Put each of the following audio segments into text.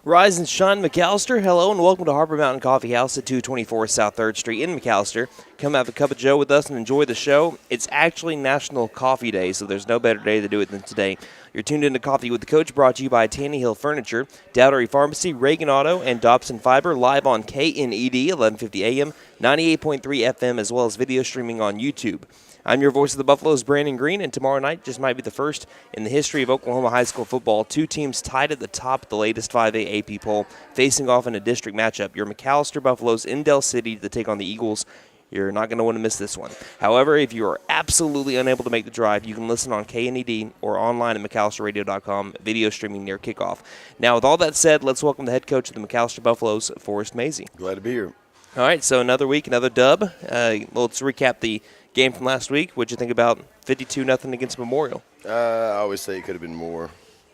Rise and shine, McAlester. Hello and welcome to Harper Mountain Coffee House at 224 South 3rd Street in McAlester. Come have a cup of joe with us and enjoy the show. It's actually National Coffee Day, so there's no better day to do it than today. You're tuned into Coffee with the Coach, brought to you by Tanny Hill Furniture, Dowdery Pharmacy, Reagan Auto, and Dobson Fiber, live on KNED, 1150 AM, 98.3 FM, as well as video streaming on YouTube. I'm your voice of the Buffaloes, Brandon Green, and tomorrow night just might be the first in the history of Oklahoma high school football. Two teams tied at the top of the latest 5A AP poll, facing off in a district matchup. Your McAlester Buffaloes in Del City to take on the Eagles. You're not going to want to miss this one. However, if you are absolutely unable to make the drive, you can listen on KNED or online at McAlsterRadio.com, video streaming near kickoff. Now, with all that said, let's welcome the head coach of the McAlester Buffaloes, Forrest Mazey. Glad to be here. All right, so another week, another dub. Let's recap the game from last week. What'd you think about 52-0 against Memorial? I always say it could have been more.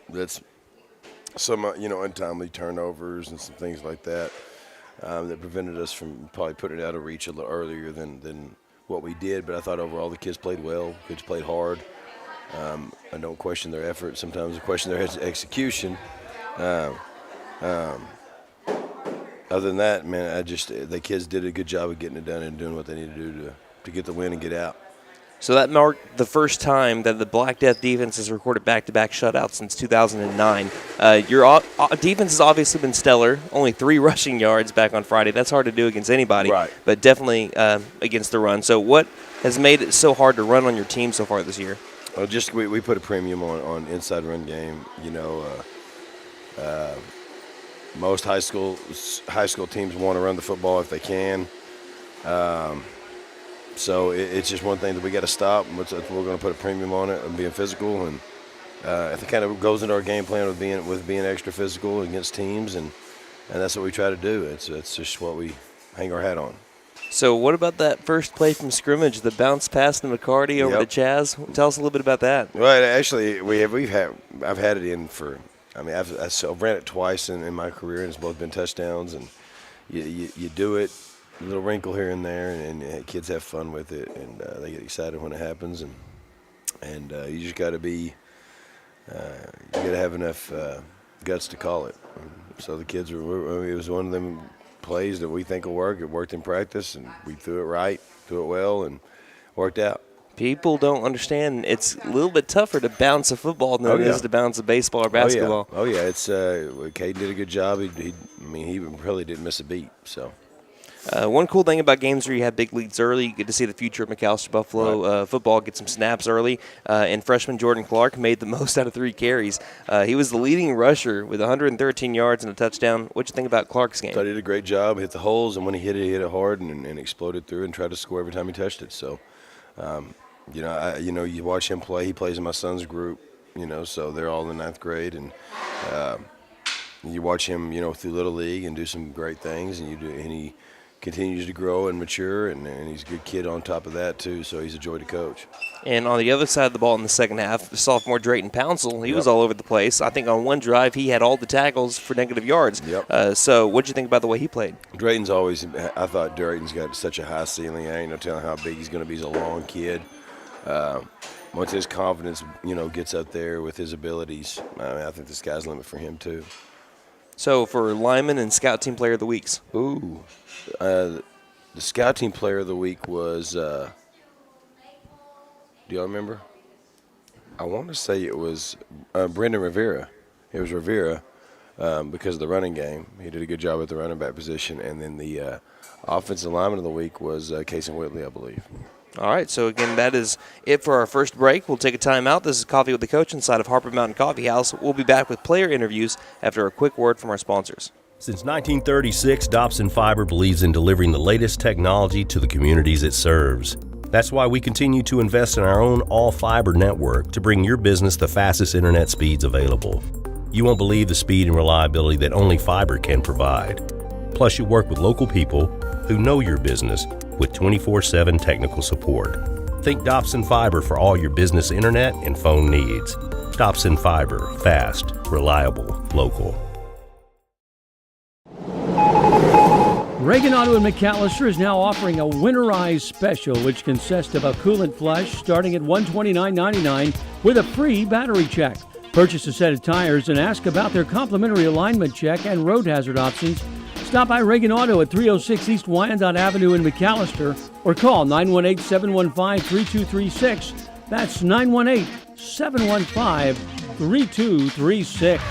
That's some, untimely turnovers and some things like that that prevented us from probably putting it out of reach a little earlier than what we did. But I thought overall the kids played well. Kids played hard. I don't question their effort. Sometimes I question their execution. Other than that, man, the kids did a good job of getting it done and doing what they need to do to get the win and get out. So that marked the first time that the Black Death defense has recorded back-to-back shutouts since 2009. Your defense has obviously been stellar. Only 3 rushing yards back on Friday. That's hard to do against anybody, right, but definitely against the run. So what has made it so hard to run on your team so far this year? Well, we put a premium on inside run game. Most high school teams want to run the football if they can. So it's just one thing that we got to stop. We're going to put a premium on it and being physical, and it kind of goes into our game plan with being extra physical against teams, and that's what we try to do. It's just what we hang our hat on. So what about that first play from scrimmage, the bounce pass to McCarty over to Chaz? Tell us a little bit about that. Well, actually, I've had it in for. I mean, I've ran it twice in my career, and it's both been touchdowns. And you do it, a little wrinkle here and there, and kids have fun with it, and they get excited when it happens. And you just got to be, you got to have enough guts to call it. So the kids it was one of them plays that we think will work. It worked in practice, and we threw it right, threw it well, and worked out. People don't understand it's a little bit tougher to bounce a football than it is to bounce a baseball or basketball. Oh, yeah. It's Caden did a good job. He really didn't miss a beat. So, one cool thing about games where you have big leads early, you get to see the future of McAlester Buffalo football get some snaps early. And freshman Jordan Clark made the most out of 3 carries. He was the leading rusher with 113 yards and a touchdown. What'd you think about Clark's game? So he did a great job, hit the holes, and when he hit it hard and exploded through and tried to score every time he touched it. So, you watch him play. He plays in my son's group, so they're all in the 9th grade, and you watch him, through Little League and do some great things, and he continues to grow and mature, and he's a good kid on top of that too. So he's a joy to coach. And on the other side of the ball in the second half, sophomore Drayton Pouncil, he was all over the place. I think on one drive he had all the tackles for negative yards. So what did you think about the way he played? I thought Drayton's got such a high ceiling. I ain't no telling how big he's going to be. He's a long kid. Once his confidence, gets up there with his abilities, I think the sky's the limit for him too. So for Lyman and Scout Team Player of the Weeks. The Scout Team Player of the Week was, do y'all remember? I want to say it was Brendan Rivera. It was Rivera because of the running game. He did a good job at the running back position. And then the Offensive Lineman of the Week was Casey Whitley, I believe. All right, so again, that is it for our first break. We'll take a timeout. This is Coffee with the Coach inside of Harper Mountain Coffee House. We'll be back with player interviews after a quick word from our sponsors. Since 1936, Dobson Fiber believes in delivering the latest technology to the communities it serves. That's why we continue to invest in our own all-fiber network to bring your business the fastest internet speeds available. You won't believe the speed and reliability that only fiber can provide. Plus, you work with local people who know your business with 24/7 technical support. Think Dobson Fiber for all your business internet and phone needs. Dobson Fiber, fast, reliable, local. Reagan Auto in McAlester is now offering a winterized special, which consists of a coolant flush starting at $129.99 with a free battery check. Purchase a set of tires and ask about their complimentary alignment check and road hazard options. Stop by Reagan Auto at 306 East Wyandotte Avenue in McAlester or call 918-715-3236. That's 918-715-3236.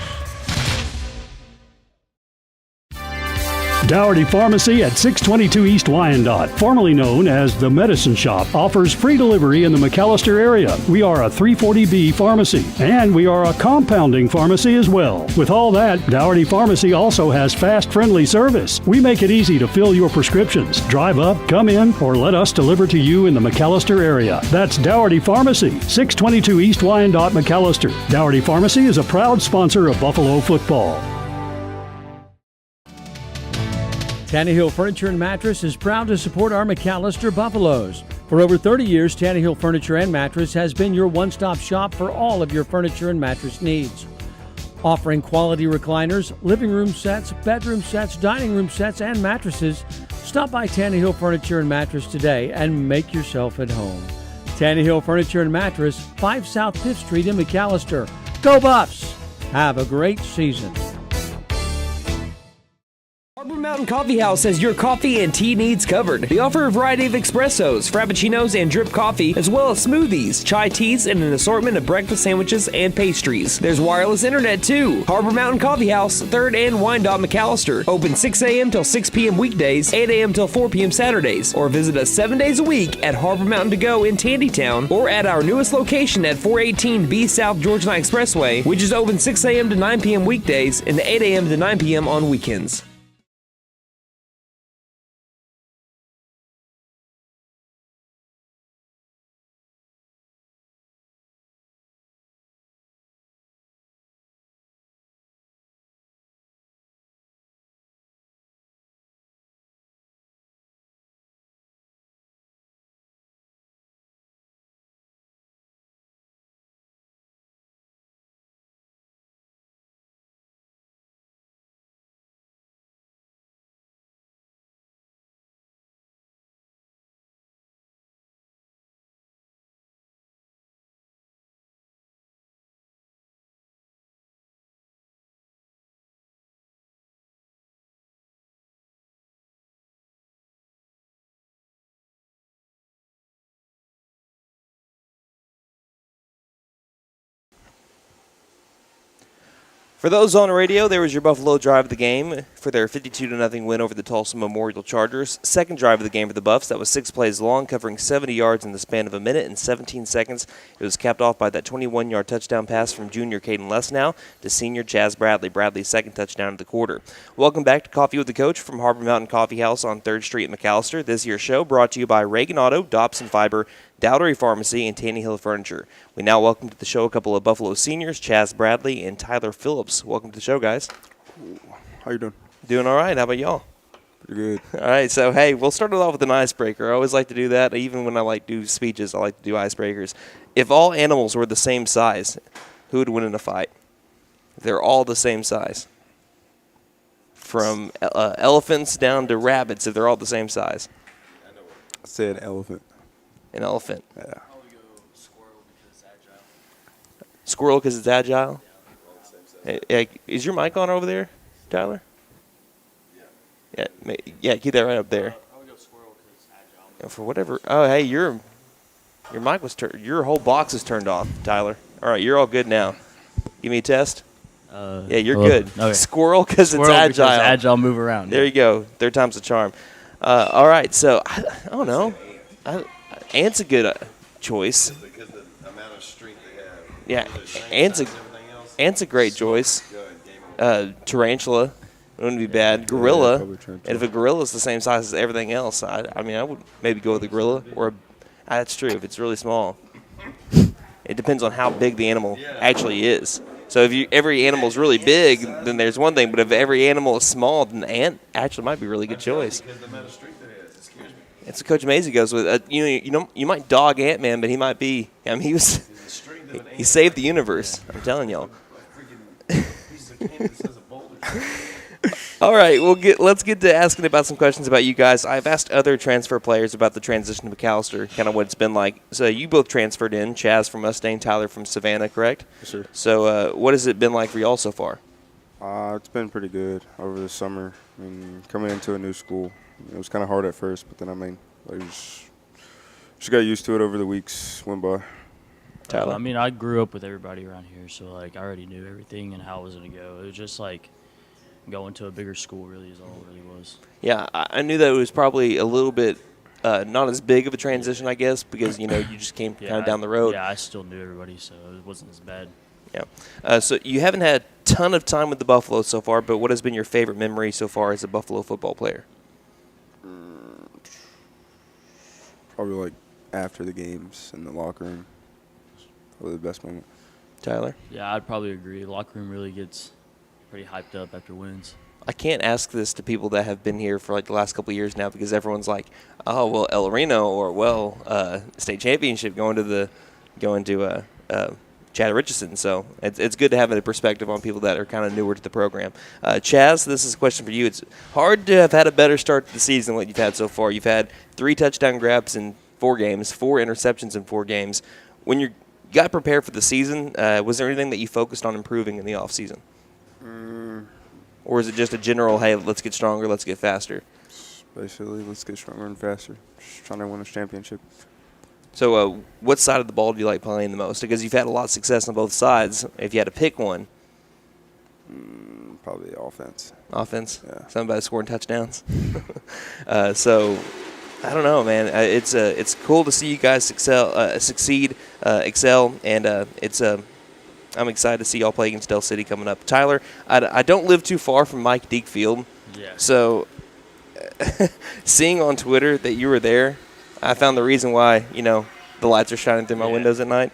Dougherty Pharmacy at 622 East Wyandotte, formerly known as the Medicine Shop, offers free delivery in the McAlester area. We are a 340B pharmacy, and we are a compounding pharmacy as well. With all that, Dougherty Pharmacy also has fast, friendly service. We make it easy to fill your prescriptions. Drive up, come in, or let us deliver to you in the McAlester area. That's Dougherty Pharmacy, 622 East Wyandotte, McAlester. Dougherty Pharmacy is a proud sponsor of Buffalo football. Tannehill Furniture and Mattress is proud to support our McAlester Buffaloes. For over 30 years, Tannehill Furniture and Mattress has been your one-stop shop for all of your furniture and mattress needs. Offering quality recliners, living room sets, bedroom sets, dining room sets, and mattresses, stop by Tannehill Furniture and Mattress today and make yourself at home. Tannehill Furniture and Mattress, 5 South 5th Street in McAlester. Go Buffs! Have a great season. Harbor Mountain Coffee House has your coffee and tea needs covered. They offer a variety of espressos, frappuccinos, and drip coffee, as well as smoothies, chai teas, and an assortment of breakfast sandwiches and pastries. There's wireless internet too. Harbor Mountain Coffee House, 3rd and Wyandotte, McAlester. Open 6 a.m. till 6 p.m. weekdays, 8 a.m. till 4 p.m. Saturdays. Or visit us 7 days a week at Harbor Mountain To Go in Tandytown, or at our newest location at 418B South Georgia Line Expressway, which is open 6 a.m. to 9 p.m. weekdays and 8 a.m. to 9 p.m. on weekends. For those on the radio, there was your Buffalo drive of the game for their 52-0 win over the Tulsa Memorial Chargers. Second drive of the game for the Buffs. That was 6 plays long, covering 70 yards in the span of a minute and 17 seconds. It was capped off by that 21-yard touchdown pass from junior Caden Lesnow to senior Jazz Bradley. Bradley's second touchdown of the quarter. Welcome back to Coffee with the Coach from Harbor Mountain Coffee House on 3rd Street in McAlester. This year's show brought to you by Reagan Auto, Dobson Fiber, Dougherty Pharmacy, and Tannehill Furniture. We now welcome to the show a couple of Buffalo seniors, Chaz Bradley and Tyler Phillips. Welcome to the show, guys. How you doing? Doing all right. How about y'all? Pretty good. All right, so, hey, we'll start it off with an icebreaker. I always like to do that. Even when I do speeches, I like to do icebreakers. If all animals were the same size, who would win in a fight? They're all the same size. From elephants down to rabbits, if they're all the same size. I said elephant. An elephant. Yeah. I'll go squirrel because it's agile. Squirrel because it's agile? Hey, is your mic on over there, Tyler? Yeah, keep that right up there. I would go squirrel because it's agile. For whatever. Oh, hey, your mic was your whole box is turned off, Tyler. All right, you're all good now. Give me a test. Yeah, you're good. Okay. Squirrel because it's agile. Because agile move around. There you go. 3rd time's the charm. All right, so I don't know. Ant's a good choice. Because the amount of strength they have. Yeah, Ant's a great choice. Tarantula wouldn't be bad. Gorilla, and if a gorilla's the same size as everything else, I would maybe go with a gorilla. That's true if it's really small. It depends on how big the animal actually is. So if every animal is really big, then there's one thing. But if every animal is small, then the ant actually might be a really good choice. Because the amount of strength they have, it scares me. That's what Coach Mazey goes with. You might dog Ant-Man, but he might be. I mean, he saved the universe. I'm telling y'all. All right, let's get to asking about some questions about you guys. I've asked other transfer players about the transition to McAlester, kind of what it's been like. So you both transferred in, Chaz from Mustang, Tyler from Savannah, correct? Yes, sir. So what has it been like for y'all so far? It's been pretty good over the summer. I mean, coming into a new school, it was kind of hard at first, but then I just got used to it over the weeks went by. Tyler? I mean, I grew up with everybody around here, so like I already knew everything and how it was gonna go. It was just like going to a bigger school, really, is all it really was. Yeah, I knew that it was probably a little bit not as big of a transition, I guess, because you just came kind of down the road. Yeah, I still knew everybody, so it wasn't as bad. Yeah. So you haven't had a ton of time with the Buffaloes so far, but what has been your favorite memory so far as a Buffalo football player? Probably like after the games in the locker room. Probably the best moment. Tyler? Yeah, I'd probably agree. The locker room really gets pretty hyped up after wins. I can't ask this to people that have been here for like the last couple of years now because everyone's like, oh, well, El Reno or, state championship going to Chad Richardson. So it's good to have a perspective on people that are kind of newer to the program. Chaz, this is a question for you. It's hard to have had a better start to the season than what you've had so far. You've had 3 touchdown grabs in 4 games, 4 interceptions in 4 games. When you got prepared for the season, was there anything that you focused on improving in the offseason? Or is it just a general, hey, let's get stronger, let's get faster? Basically, let's get stronger and faster. Just trying to win a championship. So what side of the ball do you like playing the most? Because you've had a lot of success on both sides. If you had to pick one. Probably offense. Offense? Yeah. Something about scoring touchdowns? So, I don't know, man. It's cool to see you guys succeed, excel, and I'm excited to see y'all play against Del City coming up. Tyler, I don't live too far from Mike Deekfield. Yeah. So, seeing on Twitter that you were there, I found the reason why, the lights are shining through my windows at night.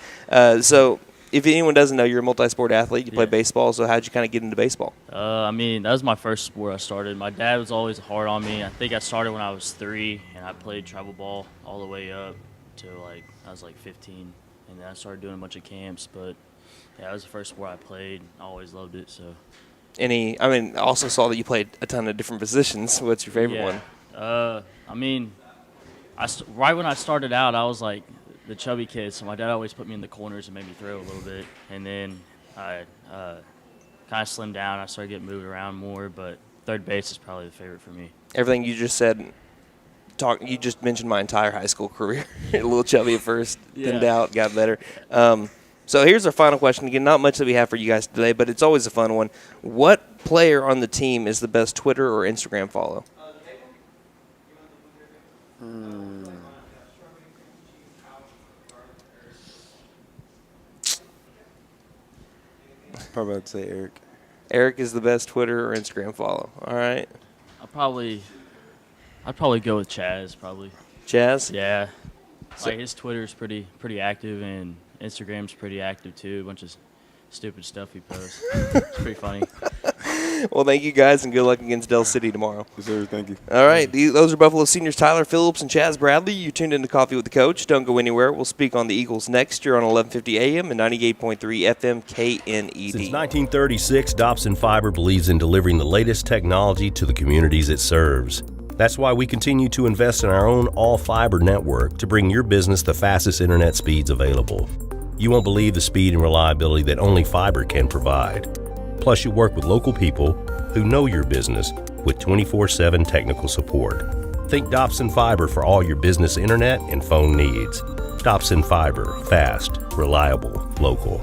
So, if anyone doesn't know, you're a multi-sport athlete. You play baseball. So, how'd you kind of get into baseball? I mean, that was my first sport I started. My dad was always hard on me. I think I started when I was 3, and I played travel ball all the way up to, I was 15. And then I started doing a bunch of camps. But, yeah, that was the first sport I played. I always loved it, so. I also saw that you played a ton of different positions. What's your favorite one? I mean, right when I started out, I was like the chubby kid, so my dad always put me in the corners and made me throw a little bit. And then I kind of slimmed down. I started getting moved around more, but third base is probably the favorite for me. Everything you just said, you just mentioned my entire high school career. A little chubby at first, thinned out, got better. So here's our final question. Again, not much that we have for you guys today, but it's always a fun one. What player on the team is the best Twitter or Instagram follow? Probably I'd say Eric. Eric is the best Twitter or Instagram follow. All right. I'd probably go with Chaz, probably. Chaz? Yeah. His Twitter's pretty active, and Instagram's pretty active too. A bunch of stupid stuff he posts. It's pretty funny. Well, thank you guys, and good luck against Del City tomorrow. Yes, sir. Thank you. All right. Those are Buffalo seniors Tyler Phillips and Chaz Bradley. You tuned into Coffee with the Coach. Don't go anywhere. We'll speak on the Eagles next year on 1150 AM and 98.3 FM KNED. Since 1936, Dobson Fiber believes in delivering the latest technology to the communities it serves. That's why we continue to invest in our own all-fiber network to bring your business the fastest internet speeds available. You won't believe the speed and reliability that only fiber can provide. Plus, you work with local people who know your business with 24/7 technical support. Think Dobson Fiber for all your business internet and phone needs. Dobson Fiber, fast, reliable, local.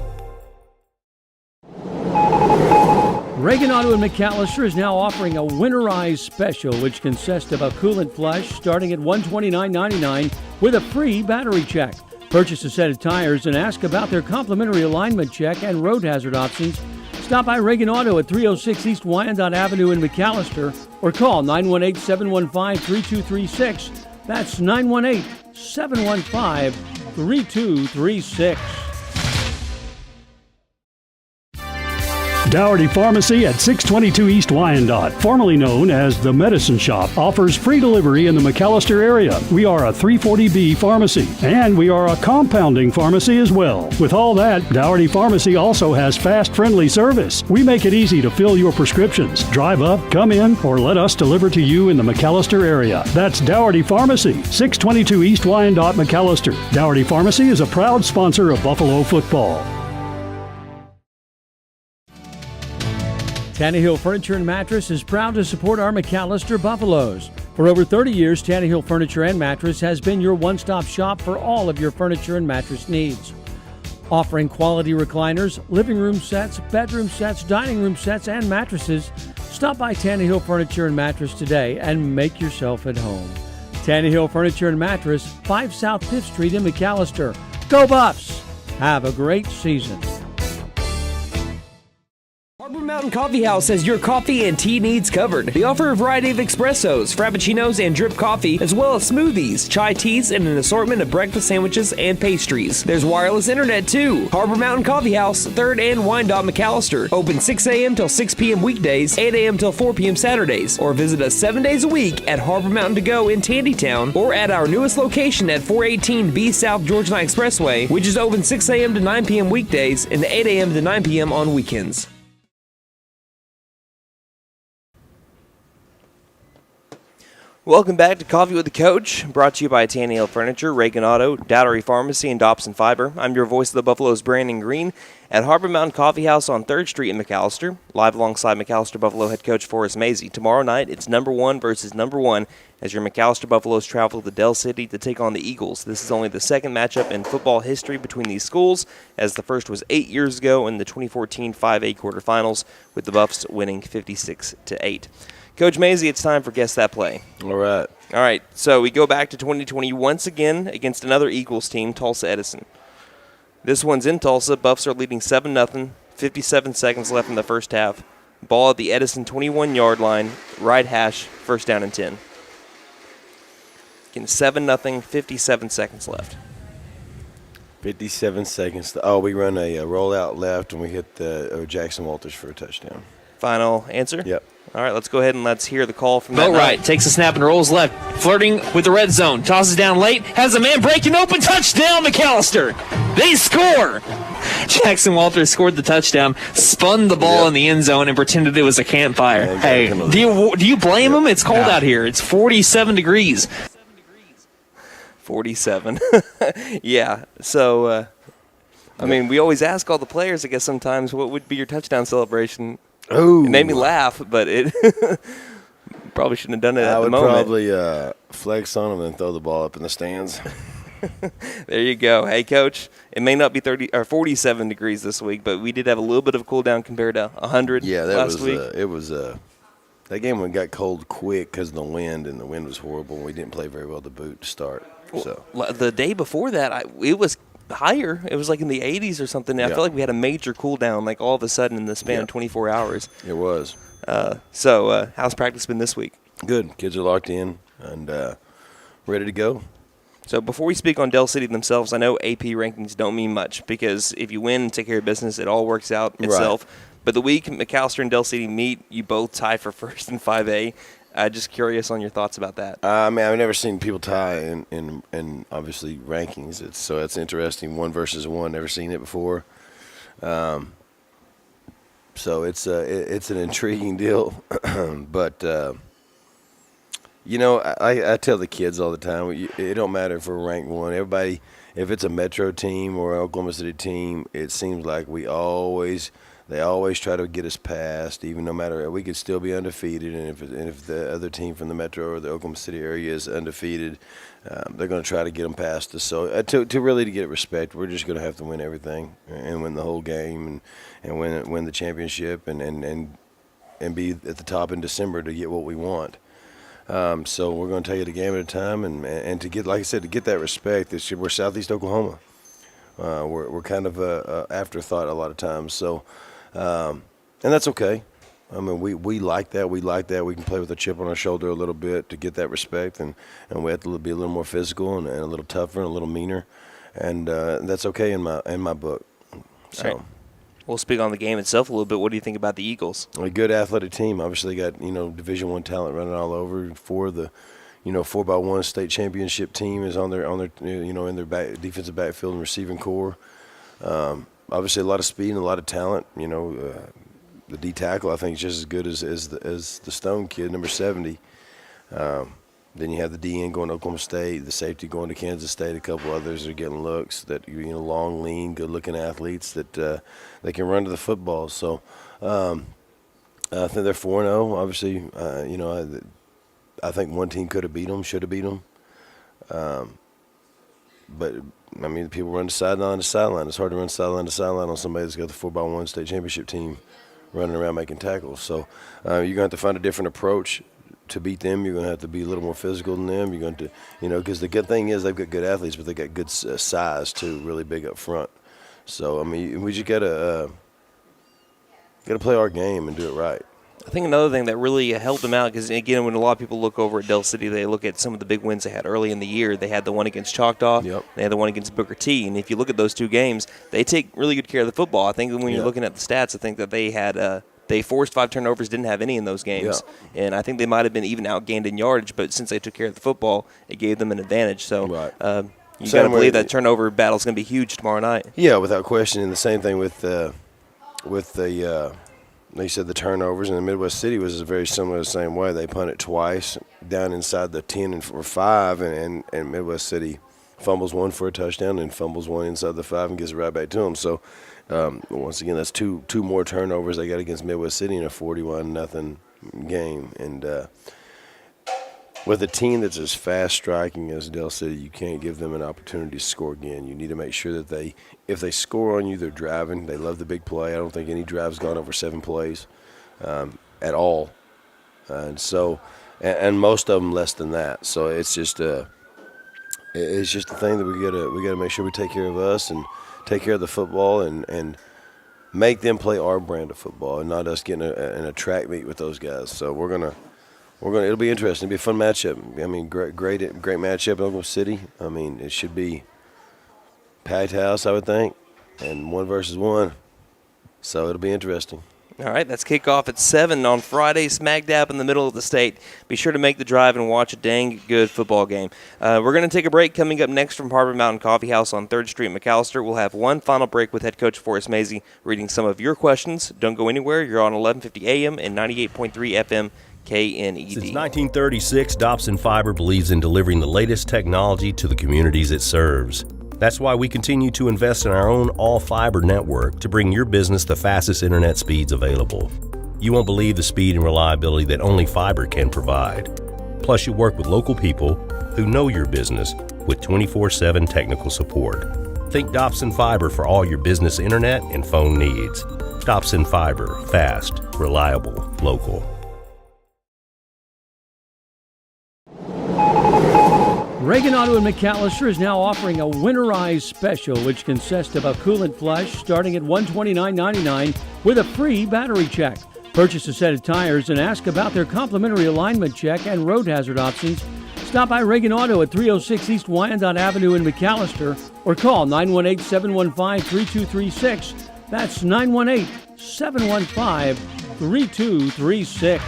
Reagan Auto in McAlester is now offering a winterized special, which consists of a coolant flush starting at $129.99 with a free battery check. Purchase a set of tires and ask about their complimentary alignment check and road hazard options. Stop by Reagan Auto at 306 East Wyandotte Avenue in McAlester or call 918-715-3236. That's 918-715-3236. Dougherty Pharmacy at 622 East Wyandotte, formerly known as the Medicine Shop, offers free delivery in the McAlester area. We are a 340B pharmacy, and we are a compounding pharmacy as well. With all that, Dougherty Pharmacy also has fast, friendly service. We make it easy to fill your prescriptions. Drive up, come in, or let us deliver to you in the McAlester area. That's Dougherty Pharmacy, 622 East Wyandotte, McAlester. Dougherty Pharmacy is a proud sponsor of Buffalo football. Tannehill Furniture and Mattress is proud to support our McAlester Buffaloes. For over 30 years, Tannehill Furniture and Mattress has been your one-stop shop for all of your furniture and mattress needs. Offering quality recliners, living room sets, bedroom sets, dining room sets, and mattresses, stop by Tannehill Furniture and Mattress today and make yourself at home. Tannehill Furniture and Mattress, 5 South 5th Street in McAlester. Go Buffs! Have a great season. Harbor Mountain Coffee House has your coffee and tea needs covered. They offer a variety of espressos, frappuccinos, and drip coffee, as well as smoothies, chai teas, and an assortment of breakfast sandwiches and pastries. There's wireless internet too. Harbor Mountain Coffee House, 3rd and Wyandotte, McAlester. Open 6 a.m. till 6 p.m. weekdays, 8 a.m. till 4 p.m. Saturdays. Or visit us 7 days a week at Harbor Mountain To Go in Tandytown, or at our newest location at 418B South Georgia Line Expressway, which is open 6 a.m. to 9 p.m. weekdays and 8 a.m. to 9 p.m. on weekends. Welcome back to Coffee with the Coach, brought to you by Tannehill Furniture, Reagan Auto, Dougherty Pharmacy, and Dobson Fiber. I'm your voice of the Buffaloes, Brandon Green, at Harbor Mountain Coffee House on 3rd Street in McAlester, live alongside McAlester Buffalo head coach Forrest Mazey. Tomorrow night, it's number 1 versus number 1 as your McAlester Buffaloes travel to Del City to take on the Eagles. This is only the second matchup in football history between these schools, as the first was 8 years ago in the 2014 5A quarterfinals, with the Buffs winning 56-8. Coach Mazey, it's time for Guess That Play. All right. So we go back to 2020 once again against another Eagles team, Tulsa Edison. This one's in Tulsa. Buffs are leading 7-0, 57 seconds left in the first half. Ball at the Edison 21-yard line, right hash, first down and 10. Again, 7-0, 57 seconds left. 57 seconds. We run a rollout left, and we hit Jackson Walters for a touchdown. Final answer? Yep. All right, let's go ahead and let's hear the call from that. Right, takes a snap and rolls left, flirting with the red zone, tosses down late, has a man breaking open, touchdown McAlester. They score. Jackson Walters scored the touchdown, spun the ball in the end zone, and pretended it was a campfire. Yeah, hey, do you blame him? It's cold out here. It's 47 degrees. 47. Yeah, so, I mean, we always ask all the players, I guess sometimes, what would be your touchdown celebration? Oh, it made me laugh, but it probably shouldn't have done it at the moment. I would probably flex on them and throw the ball up in the stands. There you go. Hey, Coach, it may not be 47 degrees this week, but we did have a little bit of a cool down compared to 100 last week. It was that game got cold quick because of the wind, and the wind was horrible, and we didn't play very well to boot to start. So the day before that, it was higher. It was like in the 80s or something. I feel like we had a major cool down, like all of a sudden in the span of 24 hours. It was. So how's practice been this week? Good. Kids are locked in and ready to go. So before we speak on Del City themselves, I know AP rankings don't mean much because if you win and take care of business, it all works out itself. Right. But the week McAlester and Del City meet, you both tie for first in 5A. Just curious on your thoughts about that. I mean, I've never seen people tie in obviously rankings. It's interesting, 1 versus 1. Never seen it before. So it's an intriguing deal. But I tell the kids all the time, it don't matter if we're ranked 1. Everybody, if it's a Metro team or an Oklahoma City team, it seems like they always try to get us past, even no matter, we could still be undefeated, and if the other team from the Metro or the Oklahoma City area is undefeated, they're going to try to get them past us. So to really get respect, we're just going to have to win everything and win the whole game and win the championship and be at the top in December to get what we want. So we're going to take it a game at a time and to get, like I said, to get that respect. We're Southeast Oklahoma. We're kind of a afterthought a lot of times. So. And that's okay. I mean, we like that. We like that. We can play with a chip on our shoulder a little bit to get that respect, and we have to be a little more physical and a little tougher and a little meaner, and that's okay in my book. So. Right. We'll speak on the game itself a little bit. What do you think about the Eagles? A good athletic team. Obviously, they got Division I talent running all over. 4x1 state championship team is on their in their defensive backfield and receiving core. Obviously, a lot of speed and a lot of talent. The D tackle I think is just as good as the Stone kid, number 70. Then you have the DN going to Oklahoma State, the safety going to Kansas State. A couple others are getting looks that long, lean, good-looking athletes that they can run to the football. So I think they're 4-0. Obviously, I think one team could have beat them, should have beat them. But I mean, people run sideline to sideline. It's hard to run sideline to sideline on somebody that's got the 4x1 state championship team running around making tackles. So you're going to have to find a different approach to beat them. You're going to have to be a little more physical than them. You're going to, because the good thing is they've got good athletes, but they got good size too, really big up front. So I mean, we just got to play our game and do it right. I think another thing that really helped them out, because, again, when a lot of people look over at Del City, they look at some of the big wins they had early in the year. They had the one against Choctaw. Yep. They had the one against Booker T. And if you look at those two games, they take really good care of the football. I think when you're looking at the stats, I think that they had they forced 5 turnovers, didn't have any in those games. Yeah. And I think they might have been even outgained in yardage, but since they took care of the football, it gave them an advantage. So you got to believe that turnover battle is going to be huge tomorrow night. Yeah, without question. And the same thing with the they said the turnovers, and the Midwest City was very similar the same way. They punted twice down inside the 10 or 5, and Midwest City fumbles one for a touchdown and fumbles one inside the 5 and gets it right back to them. So, once again, that's two more turnovers they got against Midwest City in a 41-0 game. And with a team that's as fast striking as Del City, you can't give them an opportunity to score again. You need to make sure that if they score on you, they're driving. They love the big play. I don't think any drive's gone over 7 plays at all. And so, and most of them less than that. So it's just a thing that we gotta make sure we take care of us and take care of the football and make them play our brand of football and not us getting in a track meet with those guys. So it'll be interesting. It'll be a fun matchup. I mean, great matchup in Oklahoma City. I mean, it should be packed house, I would think, and 1 versus 1. So it'll be interesting. All right, that's kickoff at 7 on Friday, smack dab in the middle of the state. Be sure to make the drive and watch a dang good football game. We're going to take a break. Coming up next from Harbor Mountain Coffee House on 3rd Street, McAlester, we'll have one final break with head coach Forrest Mazey reading some of your questions. Don't go anywhere. You're on 1150 AM and 98.3 FM. KNED. Since 1936, Dobson Fiber believes in delivering the latest technology to the communities it serves. That's why we continue to invest in our own all-fiber network to bring your business the fastest internet speeds available. You won't believe the speed and reliability that only fiber can provide. Plus, you work with local people who know your business with 24/7 technical support. Think Dobson Fiber for all your business internet and phone needs. Dobson Fiber, fast, reliable, local. Reagan Auto in McAlester is now offering a winterized special, which consists of a coolant flush starting at $129.99 with a free battery check. Purchase a set of tires and ask about their complimentary alignment check and road hazard options. Stop by Reagan Auto at 306 East Wyandotte Avenue in McAlester or call 918-715-3236. That's 918-715-3236.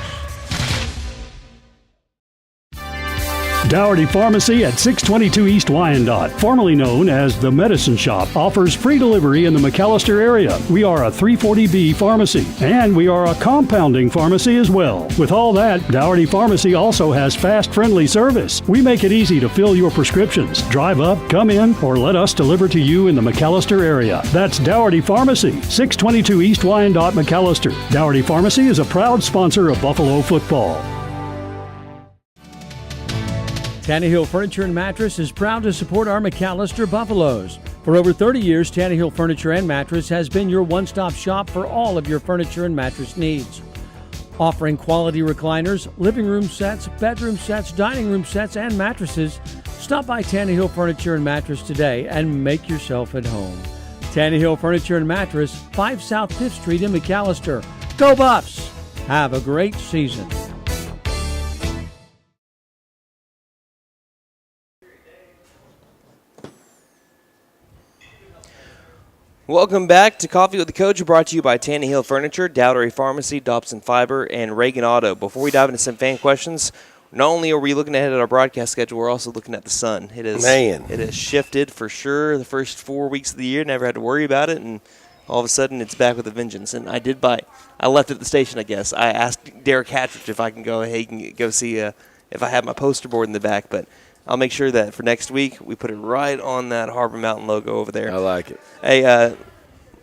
Dougherty Pharmacy at 622 East Wyandotte, formerly known as the Medicine Shop, offers free delivery in the McAlester area. We are a 340B pharmacy, and we are a compounding pharmacy as well. With all that, Dougherty Pharmacy also has fast, friendly service. We make it easy to fill your prescriptions. Drive up, come in, or let us deliver to you in the McAlester area. That's Dougherty Pharmacy, 622 East Wyandotte, McAlester. Dougherty Pharmacy is a proud sponsor of Buffalo football. Tannehill Furniture and Mattress is proud to support our McAlester Buffaloes. For over 30 years, Tannehill Furniture and Mattress has been your one-stop shop for all of your furniture and mattress needs. Offering quality recliners, living room sets, bedroom sets, dining room sets, and mattresses, stop by Tannehill Furniture and Mattress today and make yourself at home. Tannehill Furniture and Mattress, 5 South 5th Street in McAlester. Go Buffs! Have a great season. Welcome back to Coffee with the Coach, brought to you by Tannehill Furniture, Dowdery Pharmacy, Dobson Fiber, and Reagan Auto. Before we dive into some fan questions, not only are we looking ahead at our broadcast schedule, we're also looking at the sun. It has shifted for sure. The first 4 weeks of the year, never had to worry about it, and all of a sudden it's back with a vengeance. And I left it at the station, I guess. I asked Derek Hatridge if I can go, hey, can go see if I have my poster board in the back, but I'll make sure that for next week we put it right on that Harbor Mountain logo over there. I like it. Hey,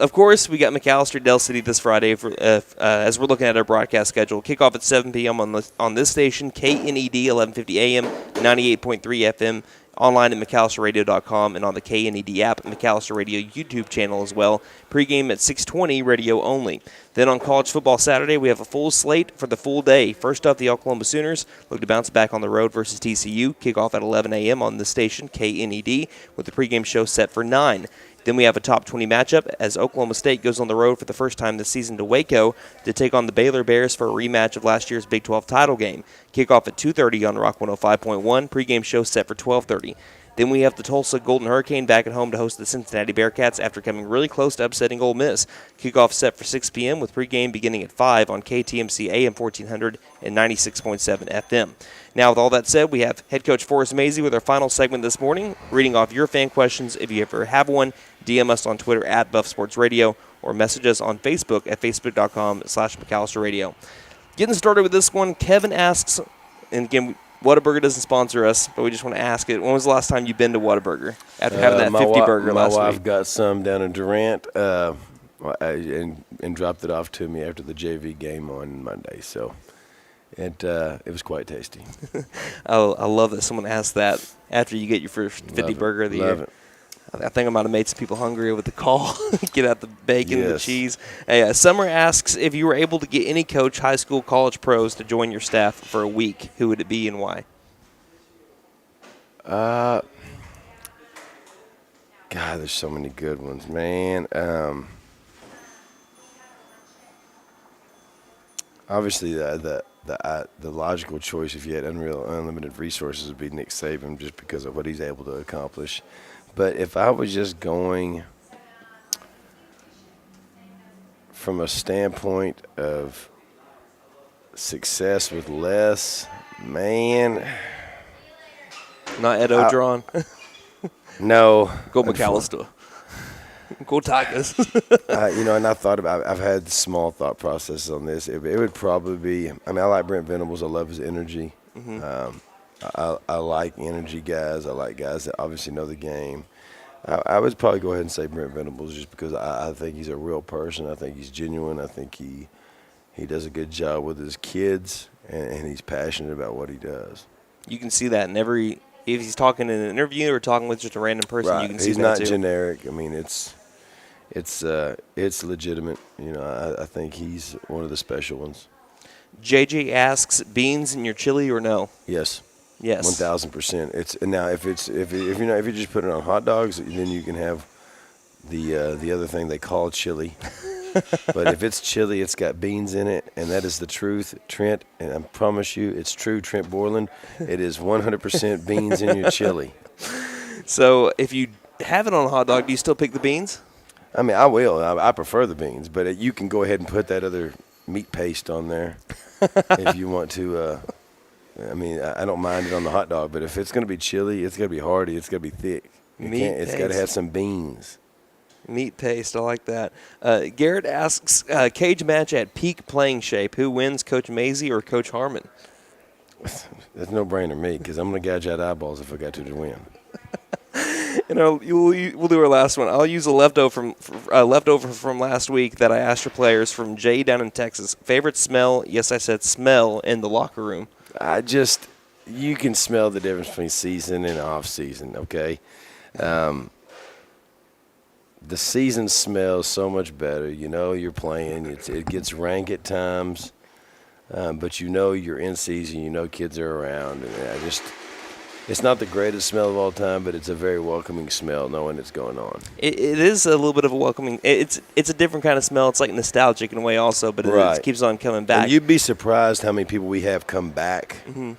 of course, we got McAlester, Del City this Friday as we're looking at our broadcast schedule. Kickoff at 7 p.m. on this station, KNED, 1150 AM, 98.3 FM, online at McAlsterRadio.com, and on the KNED app, McAlester Radio YouTube channel as well. Pre-game at 6:20, radio only. Then on College Football Saturday, we have a full slate for the full day. First up, the Oklahoma Sooners look to bounce back on the road versus TCU. Kickoff at 11 a.m. on the station, KNED, with the pregame show set for 9. Then we have a top 20 matchup as Oklahoma State goes on the road for the first time this season to Waco to take on the Baylor Bears for a rematch of last year's Big 12 title game. Kickoff at 2:30 on Rock 105.1. Pregame show set for 12:30. Then we have the Tulsa Golden Hurricane back at home to host the Cincinnati Bearcats after coming really close to upsetting Ole Miss. Kickoff set for 6 p.m. with pregame beginning at 5 on KTMC AM 1400 and 96.7 FM. Now, with all that said, we have head coach Forrest Mazey with our final segment this morning, reading off your fan questions. If you ever have one, DM us on Twitter at Buff Sports Radio or message us on Facebook at facebook.com/McAlester Radio. Getting started with this one, Kevin asks, and again, Whataburger doesn't sponsor us, but we just want to ask it. When was the last time you've been to Whataburger after having that 50 burger last week? My wife got some down in Durant and dropped it off to me after the JV game on Monday. So it was quite tasty. I love that someone asked that after you get your first 50 burger of the year. Love it. I think I might have made some people hungry with the call. Get out the bacon and the Yes. cheese. Hey, Summer asks, if you were able to get any coach, high school, college pros to join your staff for a week, who would it be and why? God, there's so many good ones, man. Obviously, the logical choice if you had unlimited resources would be Nick Saban, just because of what he's able to accomplish. But if I was just going from a standpoint of success with less, man. Not Ed O'Dron. No. Go McAlester. Go Tigers. And I thought about, I've had small thought processes on this. It would probably be, I like Brent Venables. I love his energy. Mm-hmm. I like energy guys. I like guys that obviously know the game. I would probably go ahead and say Brent Venables just because I think he's a real person. I think he's genuine. I think he does a good job with his kids, and he's passionate about what he does. You can see that in if he's talking in an interview or talking with just a random person, right. You can see he's that not too. generic. I mean, it's legitimate. I think he's one of the special ones. JJ asks, beans in your chili or no? Yes. Yes. 1,000%. It's now if you just put it on hot dogs, then you can have the other thing they call chili. But if it's chili, it's got beans in it, and that is the truth, Trent. And I promise you, it's true, Trent Borland. It is 100% beans in your chili. So if you have it on a hot dog, do you still pick the beans? I mean, I will. I prefer the beans, but you can go ahead and put that other meat paste on there if you want to. I don't mind it on the hot dog, but if it's going to be chili, it's going to be hearty. It's going to be thick. It's got to have some beans. Meat paste, I like that. Garrett asks, cage match at peak playing shape. Who wins, Coach Mazey or Coach Harmon? That's no-brainer me because I'm going to gouge out eyeballs if I got to win. We'll do our last one. I'll use a leftover from last week that I asked your players from Jay down in Texas. Favorite smell? Yes, I said smell in the locker room. You can smell the difference between season and off season. Okay. The season smells so much better. You're playing. It gets rank at times, but you're in season. Kids are around, and it's not the greatest smell of all time, but it's a very welcoming smell, knowing it's going on. It is a little bit of a welcoming. It's a different kind of smell. It's like nostalgic in a way, also, but it keeps on coming back. And you'd be surprised how many people we have come back, and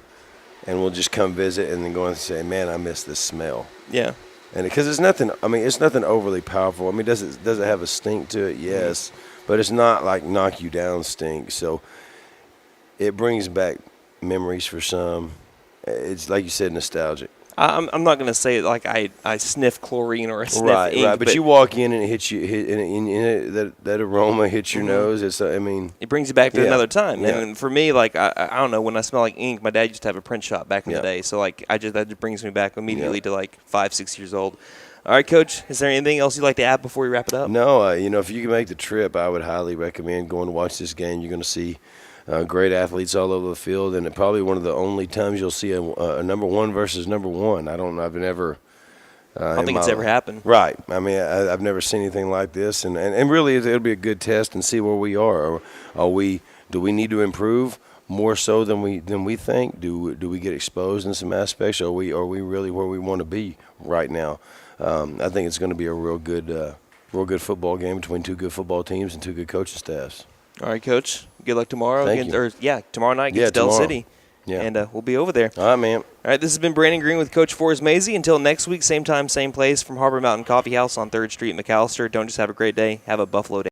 we'll just come visit and then go and say, "Man, I miss this smell." Yeah. And because it's nothing, I mean, it's nothing overly powerful. I mean, does it have a stink to it? Yes, but it's not like knock you down stink. So it brings back memories for some. It's like you said, nostalgic. I'm not going to say like I sniff chlorine or I sniff ink. Right. But you walk in and it hits you, and that aroma hits your nose. It's, I mean, it brings you back to another time. Yeah. And for me, like I don't know, when I smell like ink, my dad used to have a print shop back in the Yeah. day. So like that just brings me back immediately to like 5-6 years old. All right, Coach. Is there anything else you'd like to add before we wrap it up? No, if you can make the trip, I would highly recommend going to watch this game. You're going to see great athletes all over the field, and probably one of the only times you'll see a number one versus number one. I've never. I don't think it's ever happened. Right. I mean, I've never seen anything like this, and really it'll be a good test and see where we are. Do we need to improve more so than we think? Do we get exposed in some aspects? Are we really where we want to be right now? I think it's going to be a real good football game between two good football teams and two good coaching staffs. All right, Coach. Good luck tomorrow. Thank you. Tomorrow night against Del City. Yeah. And we'll be over there. All right, man. All right, this has been Brandon Green with Coach Forrest Mazey. Until next week, same time, same place from Harbor Mountain Coffee House on 3rd Street, McAlester. Don't just have a great day. Have a Buffalo day.